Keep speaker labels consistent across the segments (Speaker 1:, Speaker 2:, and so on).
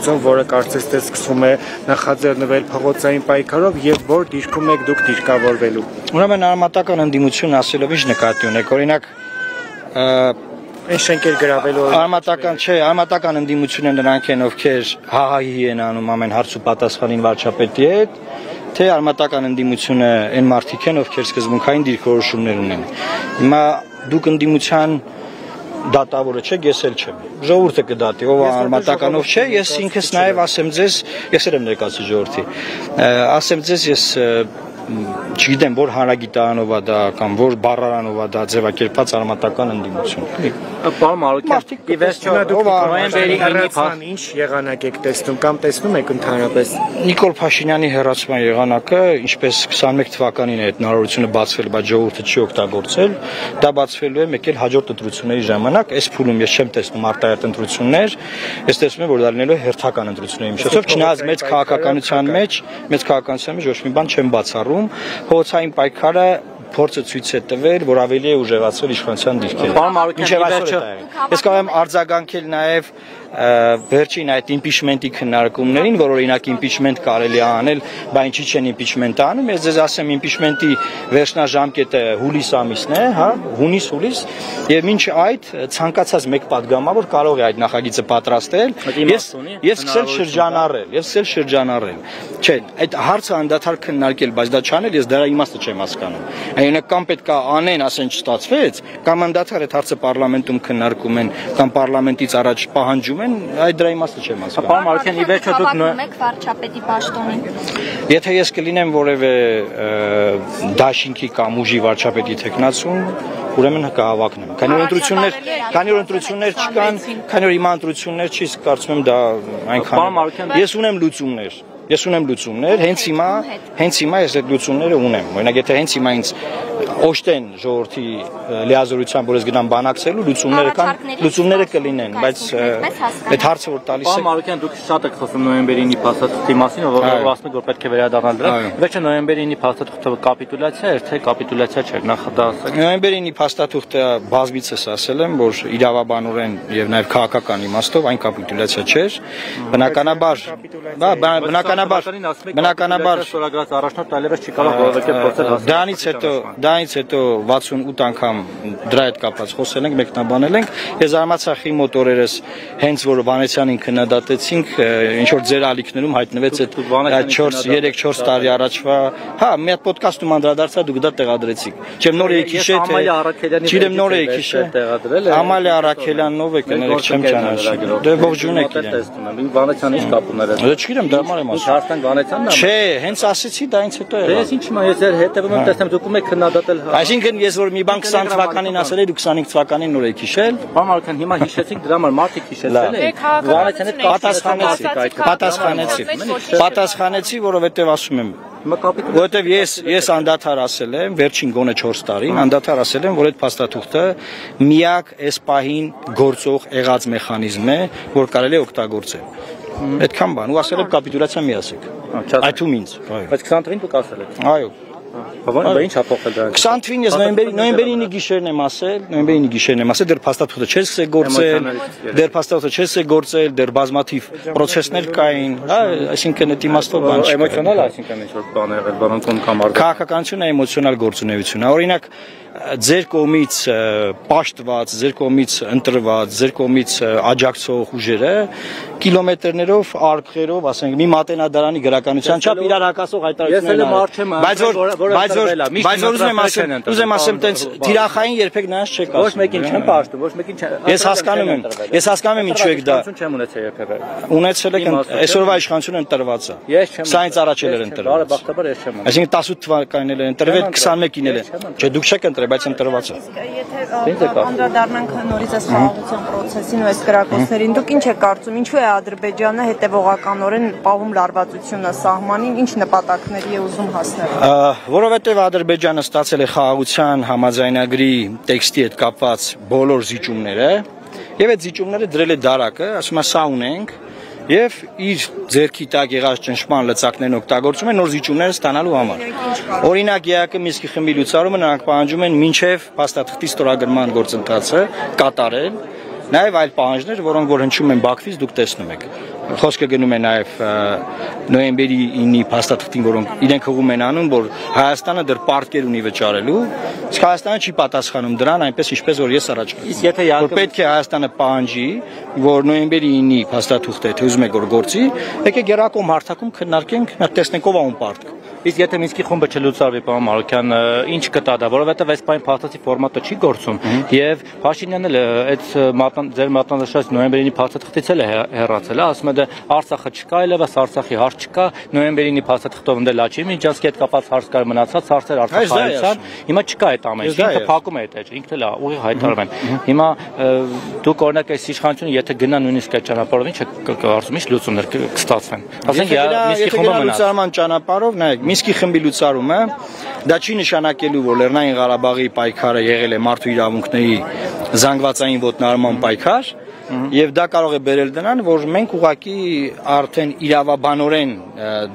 Speaker 1: գործում, որը կարծես թե սկսում է նախաձեռնվել փողոցային պայքարով եւ որ դիրքում եք դուք դիրքավորվելու։
Speaker 2: Ուրեմն արմատական ընդդիմություն ասելով ինչ նկատի ունեք, օրինակ
Speaker 1: Շենքեր գրավելու
Speaker 2: արմատական չէ, արմատական ընդդիմությունը նրանք են, ովքեր հահահի են անում ամեն հարց ու պատասխանին վարչապետի հետ, թե արմատական ընդդիմությունը այն մարդիկ են, ովքեր սկզբունքային դիրքորոշումներ ունեն։ Հիմա դուք ընդդիմության դատավորը չեք, ես էլ չեմ։ Ժողովուրդը կդատի, ով արմատականով չէ, ես ինքս նաև ասեմ ձեզ, ես եմ ներկայացի ժողովրդի։ Ասեմ ձեզ, ես չգիտեմ, որ հանրագիտարանով է դա կամ որ բառարանով է դա ձևակերպված արմատական ընդդիմություն։
Speaker 3: Պարոն Մարուկյան, ի վերջո նոյեմբերի 9-ին
Speaker 1: ինչ եղանակ եք տեսնում կամ տեսնում եք ընդհանրապես։
Speaker 2: Նիկոլ Փաշինյանի հեռացման եղանակը, ինչպես 21 թվականին է այդ հնարավորությունը բացվել, բայց ժողովուրդը չի օգտագործել, դա բացվելու է մեկ էլ հաջորդ ընտրությունների ժամանակ, այս փուլում ես չեմ տեսնում արտահայտ ընտրություններ, ես տեսնում եմ, որ դա լինելու է հերթական ընտրությունների միջոցով, չնայած մեծ քաղաքականության մեջ ոչ մի բան չեմ բացառում, փողոցային պայքարը փորձը ցույց է տվել, որ ավելի է ուժեղացել իշխանության դիրքերը։
Speaker 3: Պարոն Մարուկյան,
Speaker 2: ես կարող եմ արձագանքել նաև վերջին այդ իմպիչմենտի քննարկումներին, որ օրինակ իմպիչմենտ կարելի է անել, բայց ինչի չեն իմպիչմենտ անում, ես ձեզ ասեմ իմպիչմենտի վերջնաժամկետը հուլիս ամիսն է, հա, հունիս, եւ մինչ այդ ցանկացած մեկ падգամավոր կարող է այդ նախագիծը պատրաստել, եւ սկսել շրջանառել, Չէ, այդ հարցը անդադար քննարկել, բայց դա չանել, ես դրա իմաստը չեմ հասկանում։ Այնինքն կամ պետք է անեն, ասեն չստացվեց, կամ անդադար այդ հարցը պարլամենտում քննարկում են, կամ պարլամենտից առաջ պահանջում են, այդ դրա իմաստը չեմ հասկանում։
Speaker 3: Պարոն Մարուկյան, ի վերջո դուք
Speaker 4: եք վարչապետի պաշտոնին։
Speaker 2: Եթե ես կլինեմ որևէ դաշինքի կամ ուժի վարչապետի տեխնացուն, ուրեմն կհավակնեմ։ Քանի որ ընտրություններ չկան, քանի որ հիմա ընտրություններ չի, կարծում եմ դա այնքան։ Ես ունեմ լուծումներ, հենց հիմա ես այդ լուծումները ունեմ։ Օրինակ, եթե հենց հիմա ինձ օժտեն ժողովրդի լիազորությամբ, որ ես գնամ բանակցելու, լուծումները կլինեն, բայց այդ հարցը որ տալիս
Speaker 3: Պարոն Մարուկյան, դուք շատ եք խոսում նոյեմբերի 9-ի փաստաթղթի մասին, որ ասում եք, որ պետք է վերադառնալ դրան։ Վերջը նոյեմբերի 9-ի փաստաթղթը կապիտուլյացիա էր, թե կապիտուլյացիա չէր, նախ դա ասեք։
Speaker 2: Նոյեմբերի 9-ի փաստաթղթը բազմիցս ասել եմ, որ իրավաբանորեն եւ նաեւ քաղաքական իմաստով այն կապիտուլյացիա չէր։ Բնականաբար
Speaker 3: ստորագրած առաջնորդ այլևս չի կարող որևէ կերպ գործել հասարակության։
Speaker 2: Դրանից հետո 68 անգամ դրա հետ կապված խոսել ենք, մեկնաբանել ենք։ Ես Արմացախի մոտ օրերս հենց որ Վանեցյանին քննադատեցինք, ինչ որ ձեր ալիքներում հայտնվեց այդ 3-4 տարի առաջվա, հա, մի հատ ոդկասթում անդրադարձա, դուք դա տեղադրեցիք։ Չեմ նոր եք հիշել, թե Ամալիա Առաքելյանով եք, ներեք չեմ ճանաչում։ Դե ողջուն եք իրեն։
Speaker 3: Վանեցյանը ինչ կապ ուներ այդ։
Speaker 2: Դե չգիտեմ, դա մարեմ ասում։
Speaker 3: Հարցան Վանեցյանն է։
Speaker 2: Չէ, հենց ասեցի դա ինձ հետո
Speaker 3: է։ Ես ինչ հիմա ես հետևում եմ, տեսնեմ դուք եք քննադատել։
Speaker 2: Այսինքն ես որ մի բան 20 թվականին ասել եմ, դու 25 թվականին նոր եք հիշել։
Speaker 3: Պարոն Մարուկյան, հիմա հիշեցիք դրա համար մարդիկ հիշեցել են։
Speaker 2: Պատասխանեցի, որովհետև ասում եմ, որովհետև ես անդադար ասել եմ, վերջին գոնե 4 տարին անդադար ասել եմ, որ այդ փաստաթուղթը միակ այս պահին գործող եղած մեխանիզմ է, որ կարելի է օգտագործել։ Այդքան բան, ու ասել եմ կապիտուլյացիա մի ասեք։ Այդ ում ինձ։
Speaker 3: Բայց 20 թվականին դուք ասել եք։
Speaker 2: Այո։
Speaker 3: Բավական ինչ ա փոխել դրանից։
Speaker 2: 20 թվականին ես նոյեմբերի 9-ի գիշերն եմ ասել, դեռ փաստաթուղթը չէր սկսել գործել, դեռ բազմաթիվ պրոցեսներ կային, հա, այսինքն այդ իմաստով բան չի։
Speaker 3: Էմոցիոնալ, այսինքն ինչ որ բան եղել, բանոն կամ արդյոք։
Speaker 2: Քաղաքականությունը էմոցիոնալ գործունեություն է։ Օրինակ ձեր կողմից պաշտված, ձեր կողմից ընտրված, ձեր կողմից աջակցող ուժերը կիլոմետրերով, արկղերով, ասենք, մի մատենադարանի գրականության չափ իրար հակասող հայտարարություններ են։ Բայց ուզեմ ասեմ, տենց թիրախային երբեք նրանց չեք ասում։
Speaker 3: Ոչ մեկին չեմ պաշտում, ոչ մեկին չեմ։
Speaker 2: Ես հասկանում եմ ինչու եք դա։
Speaker 3: Չեմ ունեցել երբևէ։
Speaker 2: Ունեցել եք, այսօրվա իշխանությունը ընտրված է։ Սա ինձ առաջ էր ընտրված։
Speaker 3: Բարեբախտաբար ես չեմ։
Speaker 2: Այսինքն 18 թվականին էլ ընտրվել, 21-ին էլ։ Չէ, դուք չեք ընտրել, բայց ընտրված է։
Speaker 4: Եթե անդրադառնանք նորից այս խաղաղության process-ին ու այս կրակոցներին, դուք ինչ եք կարծում, ինչու է Ադրբեջանը հետևողականորեն պահում լարվածությունը սահմանին, ինչ նպատակների է ուզում հասնել։
Speaker 2: Որովհետև Ադրբեջանը ստացել է խաղաղության համաձայնագրի տեքստի հետ կապված բոլոր զիջումները, եւ այդ զիջումները դրել է դարակը, ասում է սա ունենք, եւ իր ձեռքի տակ եղած ճնշման լծակներն օգտագործում են նոր զիջումները ստանալու համար։ Օրինակ ԵԱԿ Մինսկի խմբի լուծարումը նրանք պահանջում են մինչև փաստաթղթի ստորագրման գործընթացը կատարել, նաև այլ պահանջներ, որոնք որ հնչում են Բաքվից, դուք տեսնում եք։ խոսքը գնում է նաև նոյեմբերի 9-ի փաստաթղթին, որոնք իրենք հողում են անում, որ Հայաստանը դեռ պարտքեր ունի վճարելու, իսկ Հայաստանը չի պատասխանում դրան, այնպես ինչպես որ ես առաջ գտնում։ Որ պետք է Հայաստանը պահանջի, որ նոյեմբերի 9-ի փաստաթուղթը թե ուզում եք որ գործի, եկեք Գերակոմ հարթակում քննարկենք, տեսնենք ով անում պարտք։
Speaker 3: Իսկ եթե Մինսկի խումբը չլուծարվի, պարոն Մարուկյան, ինչ կտա դա, որովհետև այս պայն փաստացի ֆորմատը չի գործում, եւ Փաշինյանն էլ այդ ձեր մատնանշած նոյեմբերի 9-ի փաստաթղթից էլ է հեռացել, ասում է դե Արցախը չկա, այլևս Արցախի հարց չկա, նոյեմբերի 9-ի փաստաթղթով ընդել Լաչինի Միջանցքի հետ կապված հարց կար, մնացած հարցեր Արցախայցան, հիմա չկա այդ ամենը, ինքը փակում է այդ, ինքն էլ ուղի հայտարարում են։ Հիմա դուք օրինակ այս իշխանությունը եթե գնա նույնիսկ այդ ճանապարհով, ինչ է կարծում, ինչ լուծումներ կստացվեն։ Ասենք Մինսկի խումբը
Speaker 2: լուծարման ճանապարհով, նայեք, Մինսկի խմբի լուծարումը դա չի նշանակելու, որ Լեռնային Ղարաբաղի պայքարը եղել է մարդու իրավունքների զանգվածային ոտնահարման պայքար, եւ դա կարող է բերել դրան, որ մենք ուղղակի արդեն իրավաբանորեն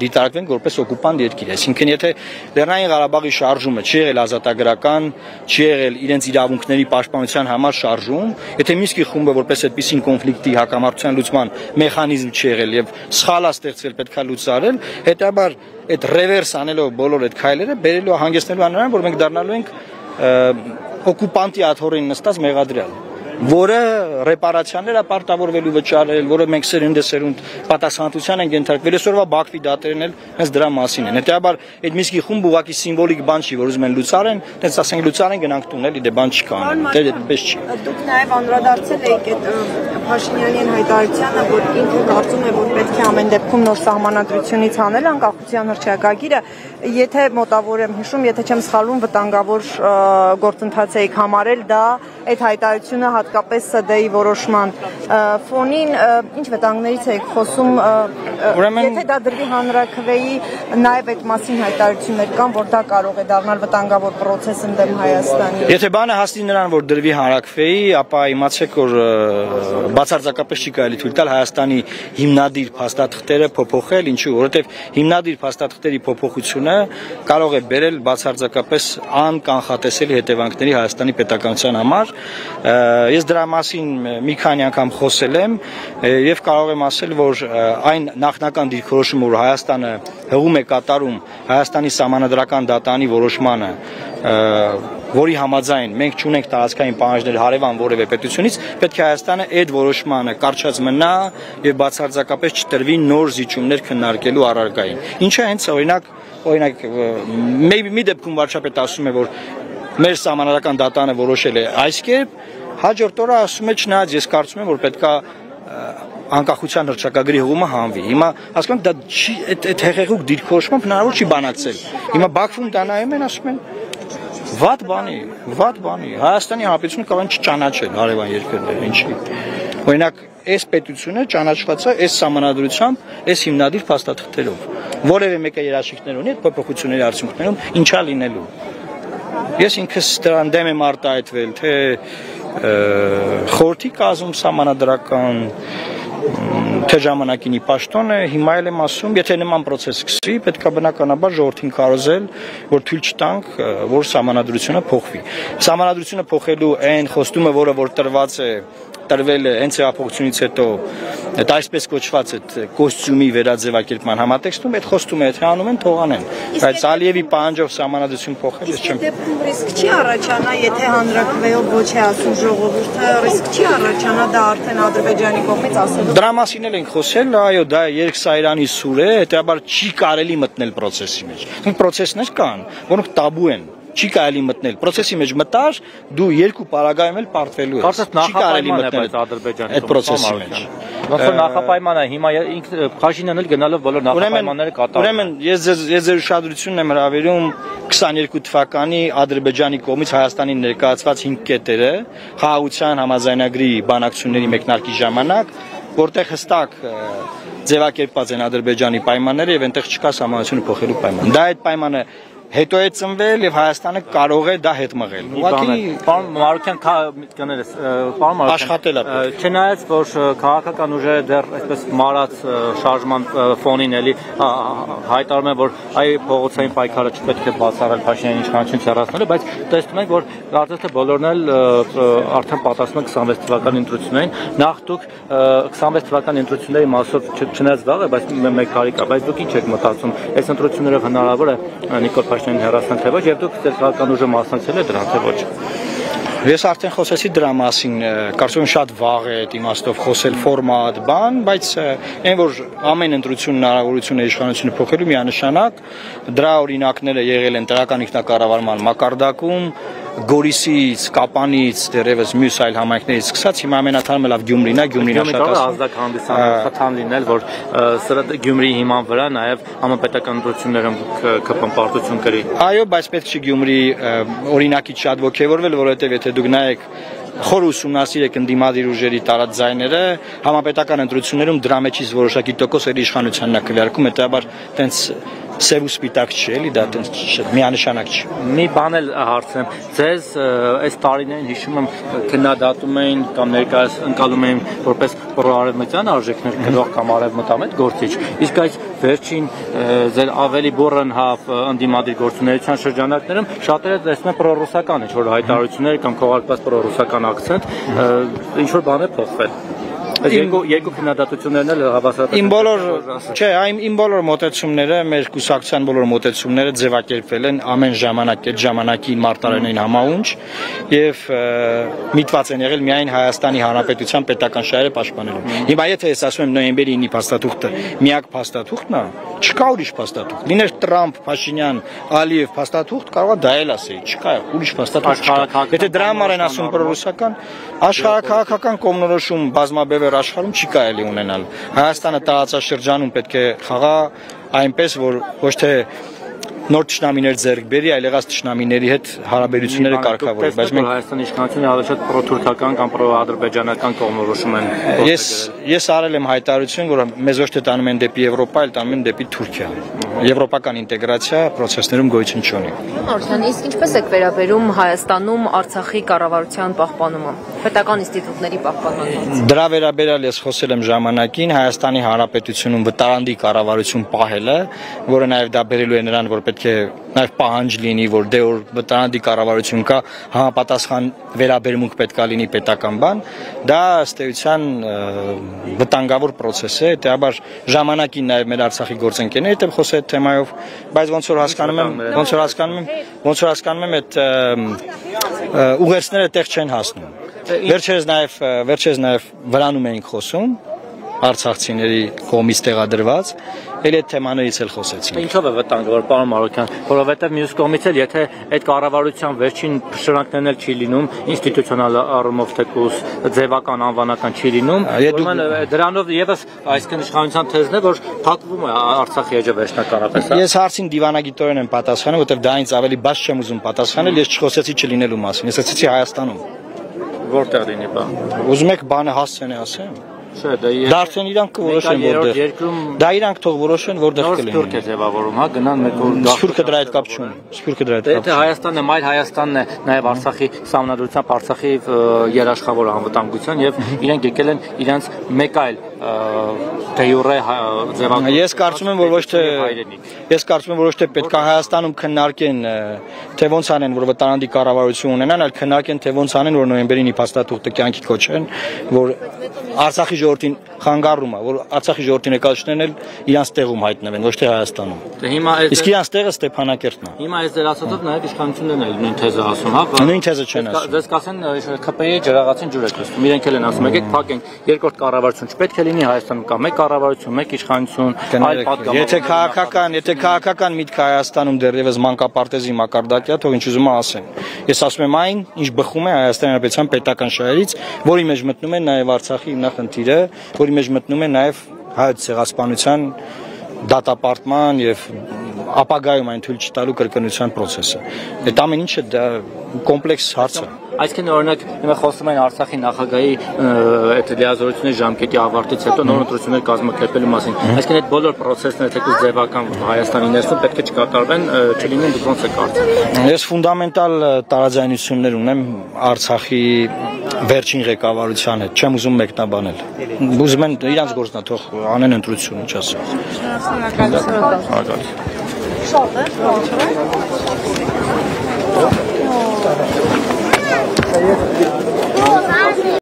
Speaker 2: դիտարկվենք որպես օկուպանտ երկիր, այսինքն եթե Լեռնային Ղարաբաղի շարժումը չի եղել ազատագրական, չի եղել իրենց իրավունքների պաշտպանության համար շարժում, եթե Մինսկի խումբը որպես այդպիսին կոնֆլիկտի հակամարտության լուծման մեխանիզմ չի եղել եւ սխալ է ստեղծվել, պետքա լուծարել, հետաբար այդ ռևերս անելով բոլոր այդ քայլերը բերելու հանգեցնելու նրան, որ մենք դառնալու ենք օկուպանտի աթոռին նստած մեղադրյալ, որը ռեպարացիաներ է պարտավորվելու վճարել, որը մենք սերունդ պատասխանատվության ենք ենթարկվել, այսօրվա Բաքվի դատերն էլ հենց դրա մասին են։ Հետեւաբար այդ Մինսկի խումբը ուղղակի սիմվոլիկ բան չի, որ ուզում են լուծարեն, տենց ասենք լուծարեն գնանք տուն, էլի դե բան չկա անում, դե այդպես չի։
Speaker 4: Դուք նաև անդրադարձել եք այդ Փաշինյանին հայտարարությանը, որ ինքը կարծում է, որ պետք է ամեն դեպքում նոր սահմանադրությունից անել անկախության հռչակագիրը, եթե մոտավոր եմ հիշում, եթե չեմ սխալվում, վտանգավոր գործընթաց եք համարել, դա այդ հայտարարությունը հատկապես ՍԴ-ի որոշման ֆոնին ինչ վտանգներից եք խոսում, եթե դա դրվի հանրաքվեի, նաև այդ մասին հայտարարություններ կան, որ դա կարող է դառնալ վտանգավոր պրոցես ընդդեմ Հայաստանի։
Speaker 2: Եթե բանը հասնի նրան, որ դրվի հանրաքվեի, ապա իմացեք, որ բացարձակապես չի կարելի թույլ տալ Հայաստանի հիմնադիր փաստաթղթերը փոփոխել, ինչու, որովհետև հիմնադիր փաստաթղթերի փոփոխությունը կարող է բերել բացարձակապես անկանխատեսելի հետևանքների Հայաստանի պետականության համար։ Ես դրա մասին մի քանի անգամ խոսել եմ եւ կարող եմ ասել, որ այն նախնական դիրքորոշումը, որ Հայաստանը հղում է կատարում Հայաստանի սահմանադրական դատանի որոշմանը, որի համաձայն մենք չունենք տարածքային պահանջներ հարևան որևէ պետությունից, պետք է Հայաստանը այդ որոշմանը կարճած մնա եւ բացարձակապես չտրվի նոր զիջումներ քննարկելու առարկային։ Ինչը հենց օրինակ մի դեպքում վարչապետը ասում է, որ մեր սահմանադրական դատանը որոշել է այս կերպ, հաջորդ օրը ասում է չնայած ես կարծում եմ, որ պետքա անկախության հռչակագրի հղումը հանվի։ Հիմա հասկանաք դա այդ հեղեղուկ դիրքորոշմամբ հնարավոր չի բանակցել։ Հիմա Բաքվում դա նայում են, ասում են վատ բանի։ Հայաստանի Հանրապետությունը կարող է չճանաչել հարևան երկրները, ինչի։ Օրինակ, այս պետությունը ճանաչված է այս սահմանադրությամբ, այս հիմնադիր փաստաթղթերով։ Որևէ մեկը երաշխիքներ ունի այդ փոփոխությունների արդյունքներում ինչա լինելու։ Ես ինքս դրան դեմ եմ արտահայտվել, թե խորհրդի կազմում սահմանադրական, թե ժամանակինի պաշտոնը, հիմա էլ եմ ասում, եթե նման process սկսվի, պետք է բնականաբար ժողովրդին կարոզել, որ թույլ չտանք, որ սահմանադրությունը փոխվի։ Սահմանադրությունը փոխելու այն խոստումը, որ տրվել է հենց հեղափոխությունից հետո, այդ այսպես կոչված այդ կոստյումի վերաձևակերպման համատեքստում, այդ խոստումը եթե անում են, թող անեն։ Բայց Ալիևի պահանջով սահմանադրություն փոխել, ես չեմ։
Speaker 4: Դեպքում ռիսկ չի առաջանա, եթե հանրաքվեով ոչ է ասում ժողովուրդը, ռիսկ չի առաջանա դա արդեն Ադրբեջանի կողմից ասելու։
Speaker 2: Դրա մասին էլ ենք խոսել, այո, դա երկսայրանի սուր է, հետեւաբար չի կարելի մտնել process-ի մեջ։ Process-ներ կան, որոնք տաբու են։ Չի կարելի մտնել։ Process-ի մեջ մտար, դու երկու պարագայում էլ պարտվելու ես։
Speaker 3: Չի կարելի մտնել Ադրբեջանի
Speaker 2: այդ process-ի մեջ։
Speaker 3: Ոնց նախապայման է, հիմա Փաշինյանն էլ գնալով բոլոր նախապայմանները կատարում։
Speaker 2: Ուրեմն ես ձեր ուշադրությունն եմ հրավիրում 22 թվականի Ադրբեջանի կողմից Հայաստանին ներկայացված 5 կետերը խաղաղության համաձայնագրի բանակցությունների մեկնարկի ժամանակ, որտեղ հստակ ձևակերպված են Ադրբեջանի պայմանները եւ այնտեղ չկա սահմանությունը փոխելու պայման։ Դա այդ պայմանը հետո է ծնվել եւ Հայաստանը կարող է դա հետ մղել։
Speaker 3: Ուղղակի պարոն Մարուկյան կներես, պարոն Մարուկյան
Speaker 2: աշխատել է։
Speaker 3: Չնայած որ քաղաքական ուժերը դեռ այսպես մարած շարժման ֆոնին էլի հայտարարում են, որ այ փողոցային պայքարը չպետք է բացառել Փաշինյանի իշխանություն չհեռացնելու, բայց տեսնում ենք, որ կարծես թե բոլորն էլ արդեն պատասխանում են 26 թվականի ընտրություններին, նախ դուք 26 թվականի ընտրությունների մասով չնայած վաղ է, բայց մեկ տարի կա, բայց դուք ինչ եք մտածում, այս ընտրություններով հնարավոր է Նիկոլ Փաշինյանին հեռացնել թե ոչ, եւ դուք ձեր քաղաքական ուժը մասնակցել եք դրան թե ոչ։
Speaker 2: Ես արդեն խոսեցի դրա մասին, կարծում եմ շատ վաղ է այդ իմաստով խոսել ֆորմատ, բան, բայց այն որ ամեն ընտրություն հնարավորություն է իշխանությունը փոխելու միանշանակ, դրա օրինակները եղել են տեղական ինքնակառավարման մակարդակում, Գորիսից, Կապանից, դեռևս մյուս այլ համայնքներից սկսած, հիմա ամենաթարմը լավ Գյումրին է, Գյումրին
Speaker 3: ազդակ հանդիսան լինել, որ սրա Գյումրիի հիման վրա նաև համապետական ընտրություններում կպարտություն կրի։
Speaker 2: Այո, բայց պետք չի Գյումրի օրինակից շատ ոգևորվել, որովհետև եթե դուք նայեք խոր ուսումնասիրեք ընդդիմադիր ուժերի տարած ձայները, համապետական ընտրություններում դրա մեջից որոշակի տոկոս էր իշխանությանն է քվեարկում, հետաբար տենց սև ու սպիտակ չի, էլի դա տենց միանշանակ չի։
Speaker 3: Մի բան էլ հարցնեմ, ձեզ այս տարիներին հիշում եմ քննադատում էին կամ ներկայիս ընկալում էին որպես պրոարևմտյան արժեքներ գրող կամ արևմտամետ գործիչ, իսկ այս վերջին ձեր ավելի բուրըն ընդդիմադիր գործունեության շրջանակներում շատերը տեսնում են պրոռուսական ինչ-որ հայտարարություններ կամ քողարկված պրոռուսական ակցենտ, ինչ-որ բան է փոխվել։ Երկու քննադատություններն էլ հավասարապես
Speaker 2: իմ բոլոր մոտեցումները, մեր կուսակցության բոլոր մոտեցումները ձևակերպվել են ամեն ժամանակ այդ ժամանակի մարտարենային համաունչ եւ միտված են եղել միայն Հայաստանի Հանրապետության պետական շահերը պաշտպանելու։ Հիմա եթե ես ասում եմ նոյեմբերի 9-ի փաստաթուղթը միակ փաստաթուղթն է, չկա ուրիշ փաստաթուղթ։ Լիներ Տրամփ, Փաշինյան, Ալիև փաստաթուղթ, կարող է դա էլ ասեի, չկա ուրիշ փաստաթուղթ չկա։ Եթե դրա համար են ասում պրոռուսական, աշխարհակաղակական կողմնորոշում բազմաբևեռ աշխարհում չի կարելի ունենալ։ Հայաստանը տարածաշրջանում պետք է խաղա այնպես, որ ոչ թե նոր թշնամիներ ձեռք բերի, այլ եղած թշնամիների հետ հարաբերությունները կարգավորի,
Speaker 3: բայց մենք Հայաստանի իշխանությունը ավելի շատ պրոթուրքական կամ պրոադրբեջանական կողմնորոշում են։
Speaker 2: Ես արել եմ հայտարարություն, որ մեզ ոչ թե տանում են դեպի Եվրոպա, այլ տանում են դեպի Թուրքիա։ Եվրոպական ինտեգրացիա process-ներում գոյություն չունի։
Speaker 5: Արքան, իսկ ինչպես եք վերաբերում Հայաստանում Արցախի կառավարության պահպանումը, պետական ինստիտուտների պահպանմանը։
Speaker 2: Դրա վերաբերյալ ես խոսել եմ ժամանակին Հայաստանի Հանրապետությունում վտարանդի կառավարություն պահելը, որը նաև դա բերելու է նրան, որ պետք է նաև պահանջ լինի, որ դե որ վտարանդի կառավարություն կա, համապատասխան վերաբերմունք պետք է լինի պետական բան, դա ըստ էության վտանգավոր process է, հետեւաբար ժամանակին նաև մեր Արցախի գործընկերները հետո խոսել այդ թեմայով, բայց ոնց որ հասկանում եմ այդ ուղերձները տեղ չեն հասնում։ Վերջերս նաև վրանում էինք խոսում արցախցիների կողմից տեղադրված, էլ այդ թեմաներից էլ խոսեցինք։
Speaker 3: Ինչով է վտանգավոր, պարոն Մարուկյան, որովհետև մյուս կողմից էլ եթե այդ կառավարության վերջին շրջանակներն էլ չի լինում, ինստիտուցիոնալ առումով թեկուզ ձևական անվանական չի լինում, ուրեմն դրանով եւս այսինքն իշխանության թեզն է, որ փակվում է Արցախի էջը վերջնականապես։
Speaker 2: Ես հարցին դիվանագիտորեն եմ պատասխանում, որովհետև դա ինձ ավելի բաց չեմ ուզում պատասխանել, ես չխոսեցի չլինելու մասին, ես ասացի Հայաստանում։
Speaker 3: Որտեղ լինի բա։
Speaker 2: Ուզում եք բանը հասցեն է ասեմ։ Դա արդեն իրանք կորոշեն որտեղ։ Դա իրանք թող որոշեն որտեղ կլինի։
Speaker 3: Սփյուռք է ձևավորում, հա, գնան մեկ որ
Speaker 2: Սփյուռքը դրա հետ կապ չունի։ Սփյուռքը դրա հետ կապ չունի։
Speaker 3: Եթե Հայաստանն է, այլ Հայաստանն է նաև Արցախի սահմանադրությամբ Արցախի երաշխավոր անվտանգության եւ իրենք եկել են իրենց մեկ այլ դեյուրե ձևավորում։
Speaker 2: Ես կարծում եմ, որ ոչ թե պետք է Հայաստանում քննարկեն, թե ոնց անեն, որ վտարանդի կառավարություն ունենան, այլ քննարկեն, թե ոնց անեն, որ նոյեմբերին փաստաթուղթը կյանքի կոչեն, որ Արցախի ժողովրդին խանգարում է, որ Արցախի ժողովրդի ներկայացուցիչներն էլ իրանց տեղում հայտնվեն, ոչ թե Հայաստանում։ Իսկ իրանց տեղը Ստեփանակերտն է։
Speaker 3: Հիմա այս դեր ասածով նաև իշխանություններն էլ նույն թեզը ասում, հա։
Speaker 2: Նույն թեզը չեն ասում։
Speaker 3: Դες կասեն ԿՊ-ի ջրաղացին ջուր է կստում։ Իրենք էլ են ասում, եկեք փակենք երկրորդ կառավարություն, չպետք է լինի Հայաստանում կա մեկ կառավարություն, մեկ իշխանություն, այլ պատգամ։
Speaker 2: Եթե քաղաքական միտքը Հայաստանում դեռևս մանկապարտեզի մակարդակի է, թող ինչ ուզում ասեն։ Ես ասում եմ այն, ինչ բխում է Հայաստանի Հանրապետության պետական շահերից, որի մեջ մտնում է նաև Արցախի հիմնախնդիրը, որի մեջ մտնում է նաև հայոց ցեղասպանության դատապարտման եւ ապագայում այն թույլ չտալու կրկնության process-ը։ Այդ ամեն ինչը դա կոմպլեքս հարց է։
Speaker 3: Այսինքն օրինակ հիմա խոսում են Արցախի նախագահի այդ լիազորությունների ժամկետի ավարտից հետո նոր ընտրություններ կազմակերպելու մասին։ Այսինքն այդ բոլոր process-ները թեկուզ ձևական Հայաստանի ներսում պետք է չկատարվեն, չլինեն, դուք ոնց եք կարծում։
Speaker 2: Ես ֆունդամենտալ տարաձայնություններ ունեմ Արցախի վերջին ղեկավարության հետ, չեմ ուզում մեկնաբանել։ Ուզում են իրանց գործնա թող անեն ընտրություն, ինչ ասեմ։
Speaker 4: Շատ է,